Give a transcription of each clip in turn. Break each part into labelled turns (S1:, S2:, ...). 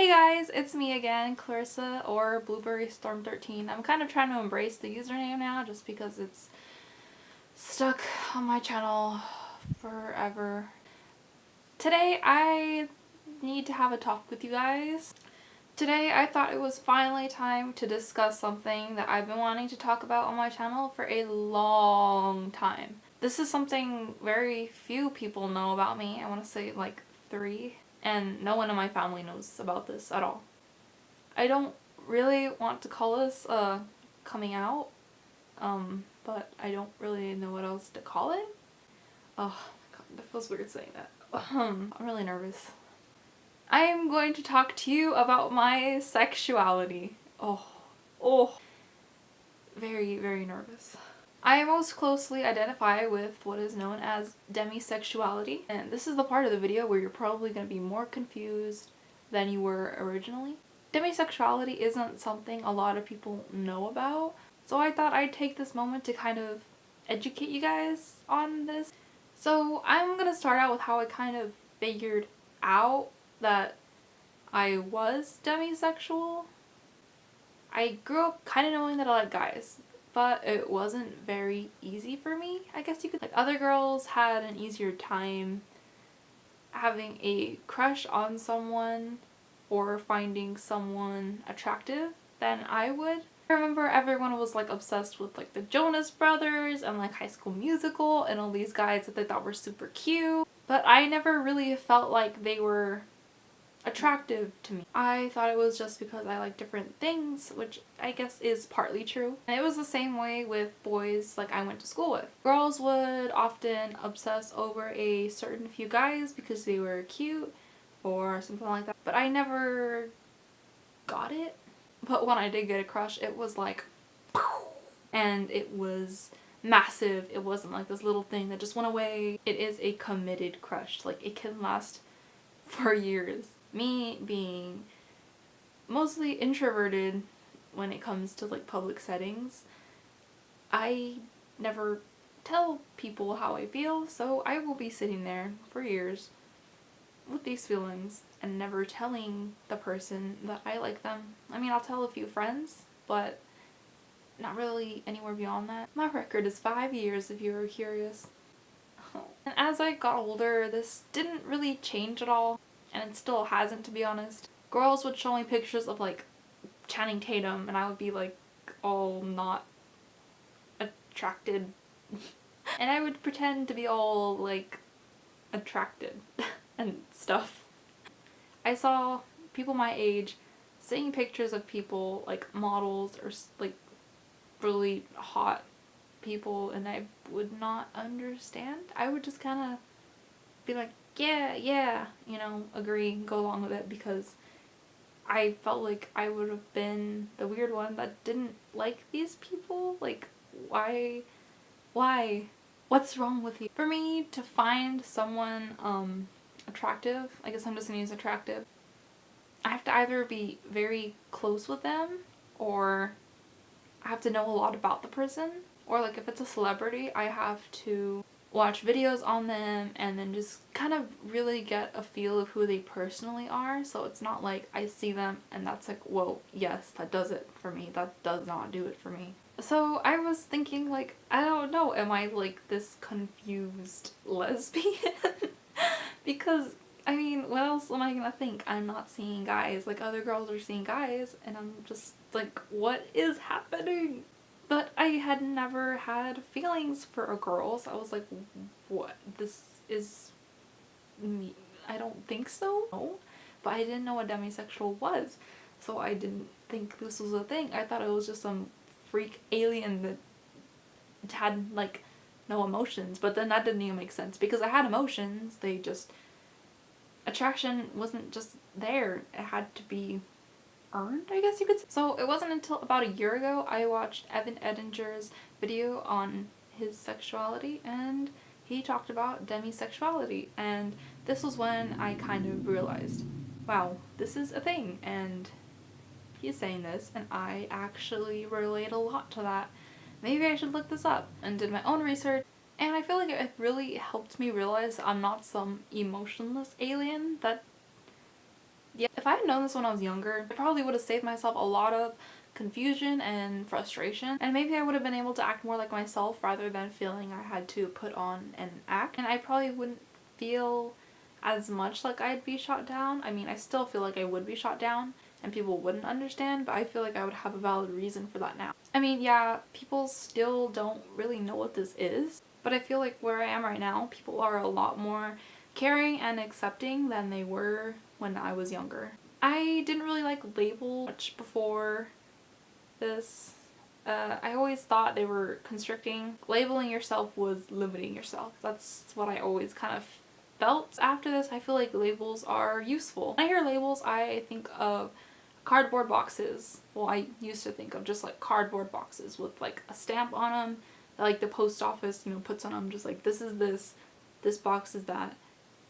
S1: Hey guys, it's me again, Clarissa or Blueberry Storm 13. I'm kind of trying to embrace the username now just because it's stuck on my channel forever. Today I need to have a talk with you guys. Today I thought it was finally time to discuss something that I've been wanting to talk about on my channel for a long time. This is something very few people know about me. I want to say like 3. And no one in my family knows about this at all. I don't really want to call this coming out, but I don't really know what else to call it. Oh my god, that feels weird saying that. I'm really nervous. I am going to talk to you about my sexuality. Oh, very, very nervous. I most closely identify with what is known as demisexuality, and this is the part of the video where you're probably going to be more confused than you were originally. Demisexuality isn't something a lot of people know about, so I thought I'd take this moment to kind of educate you guys on this. So I'm going to start out with how I kind of figured out that I was demisexual. I grew up kind of knowing that I like guys, but it wasn't very easy for me, I guess you could. Like, other girls had an easier time having a crush on someone or finding someone attractive than I would. I remember everyone was like obsessed with like the Jonas Brothers and like High School Musical and all these guys that they thought were super cute, but I never really felt like they were attractive to me. I thought it was just because I like different things, which I guess is partly true. And it was the same way with boys like I went to school with. Girls would often obsess over a certain few guys because they were cute or something like that, but I never got it. But when I did get a crush, it was like and it was massive. It wasn't like this little thing that just went away. It is a committed crush. Like, it can last for years. Me being mostly introverted when it comes to like public settings, I never tell people how I feel, so I will be sitting there for years with these feelings and never telling the person that I like them. I mean, I'll tell a few friends, but not really anywhere beyond that. My record is 5 years, if you were curious. And as I got older, this didn't really change at all. And it still hasn't, to be honest. Girls would show me pictures of like Channing Tatum and I would be like all not attracted. And I would pretend to be all like attracted and stuff. I saw people my age seeing pictures of people like models or like really hot people and I would not understand. I would just kind of be like, yeah, you know, agree, go along with it, because I felt like I would have been the weird one that didn't like these people. Like, why? What's wrong with you? For me to find someone attractive, I guess I'm just gonna use attractive, I have to either be very close with them or I have to know a lot about the person, or like if it's a celebrity, I have to watch videos on them and then just kind of really get a feel of who they personally are, so it's not like I see them and that's like, whoa, yes, that does it for me. That does not do it for me. So I was thinking, like, I don't know, am I like this confused lesbian? Because, I mean, what else am I gonna think? I'm not seeing guys like other girls are seeing guys and I'm just like, what is happening? But I had never had feelings for a girl, so I was like, what? This is me? I don't think so. No. But I didn't know what demisexual was, so I didn't think this was a thing. I thought it was just some freak alien that had, like, no emotions. But then that didn't even make sense, because I had emotions, they just... attraction wasn't just there. It had to be earned, I guess you could say. So it wasn't until about a year ago I watched Evan Edinger's video on his sexuality and he talked about demisexuality, and this was when I kind of realized, wow, this is a thing and he's saying this and I actually relate a lot to that. Maybe I should look this up, and did my own research, and I feel like it really helped me realize I'm not some emotionless alien that Yeah, if I had known this when I was younger, I probably would have saved myself a lot of confusion and frustration, and maybe I would have been able to act more like myself rather than feeling I had to put on an act. And I probably wouldn't feel as much like I'd be shot down. I mean, I still feel like I would be shot down and people wouldn't understand, but I feel like I would have a valid reason for that now. I mean, yeah, people still don't really know what this is, but I feel like where I am right now, people are a lot more caring and accepting than they were when I was younger. I didn't really like label much before this. I always thought they were constricting. Labeling yourself was limiting yourself. That's what I always kind of felt. After this, I feel like labels are useful. When I hear labels, I think of cardboard boxes. Well, I used to think of just like cardboard boxes with like a stamp on them that like the post office, you know, puts on them, just like this is this box is that,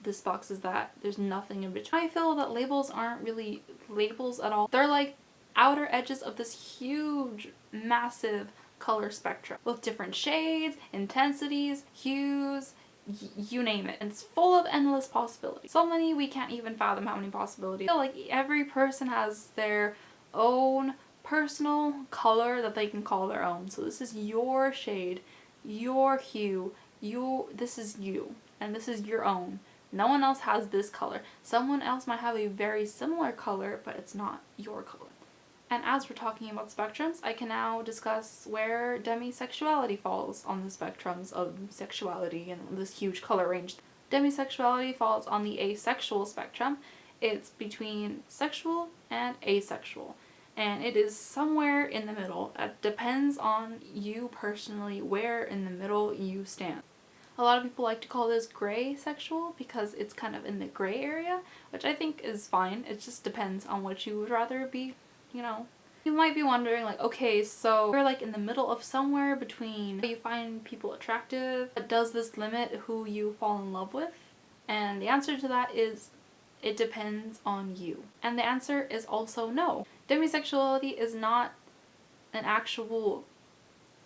S1: this box is that. There's nothing in between. I feel that labels aren't really labels at all. They're like outer edges of this huge, massive color spectrum with different shades, intensities, hues, you name it. And it's full of endless possibilities. So many we can't even fathom how many possibilities. I feel like every person has their own personal color that they can call their own. So this is your shade, your hue, this is you, and this is your own. No one else has this color. Someone else might have a very similar color, but it's not your color. And as we're talking about spectrums, I can now discuss where demisexuality falls on the spectrums of sexuality and this huge color range. Demisexuality falls on the asexual spectrum. It's between sexual and asexual, and it is somewhere in the middle. It depends on you personally where in the middle you stand. A lot of people like to call this gray sexual because it's kind of in the gray area, which I think is fine. It just depends on what you would rather be, you know. You might be wondering, like, okay, so you're like in the middle of somewhere between you find people attractive, but does this limit who you fall in love with? And the answer to that is it depends on you. And the answer is also no. Demisexuality is not an actual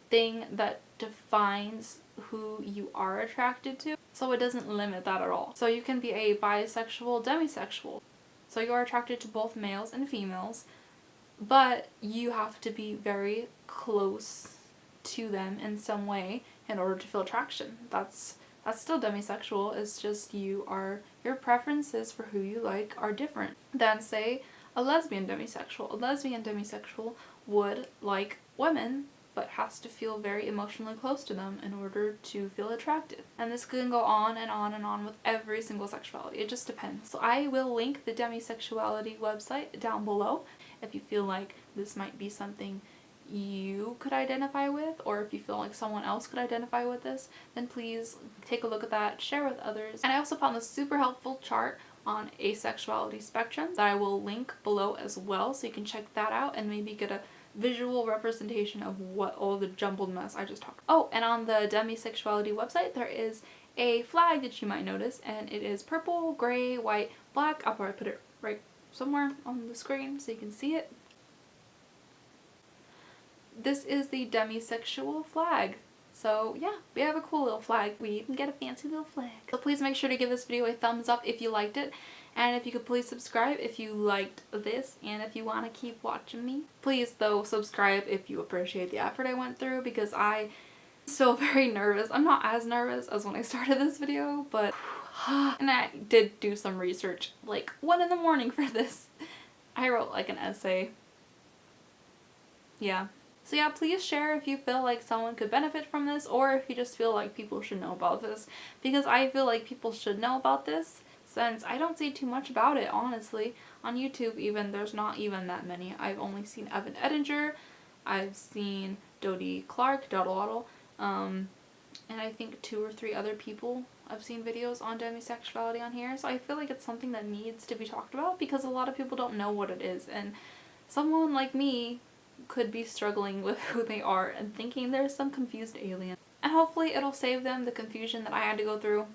S1: thing that defines who you are attracted to, so it doesn't limit that at all. So you can be a bisexual, demisexual. So you're attracted to both males and females, but you have to be very close to them in some way in order to feel attraction. That's still demisexual. It's just your preferences for who you like are different than, say, a lesbian demisexual. A lesbian demisexual would like women but has to feel very emotionally close to them in order to feel attracted. And this can go on and on and on with every single sexuality. It just depends. So I will link the demisexuality website down below if you feel like this might be something you could identify with, or if you feel like someone else could identify with this, then please take a look at that, share with others. And I also found this super helpful chart on asexuality spectrum that I will link below as well, so you can check that out and maybe get a visual representation of what all the jumbled mess I just talked about. Oh, and on the demisexuality website there is a flag that you might notice, and it is purple, gray, white, black. I'll probably put it right somewhere on the screen so you can see it. This is the demisexual flag. So yeah, we have a cool little flag. We even get a fancy little flag. So please make sure to give this video a thumbs up if you liked it. And if you could please subscribe if you liked this, and if you want to keep watching me. Please though subscribe if you appreciate the effort I went through, because I'm still very nervous. I'm not as nervous as when I started this video, but and I did do some research like 1 in the morning for this. I wrote like an essay. Yeah. So yeah, please share if you feel like someone could benefit from this, or if you just feel like people should know about this, because I feel like people should know about this, since I don't see too much about it, honestly. On YouTube even, there's not even that many. I've only seen Evan Edinger, I've seen Dodie Clark, Doddle, and I think 2 or 3 other people I've seen videos on demisexuality on here. So I feel like it's something that needs to be talked about, because a lot of people don't know what it is, and someone like me could be struggling with who they are and thinking there's some confused alien. And hopefully it'll save them the confusion that I had to go through,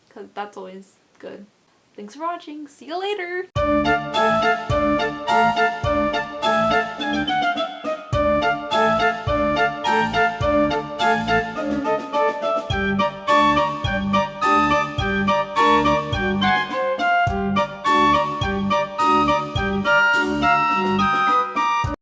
S1: because that's always good. Thanks for watching. See you later!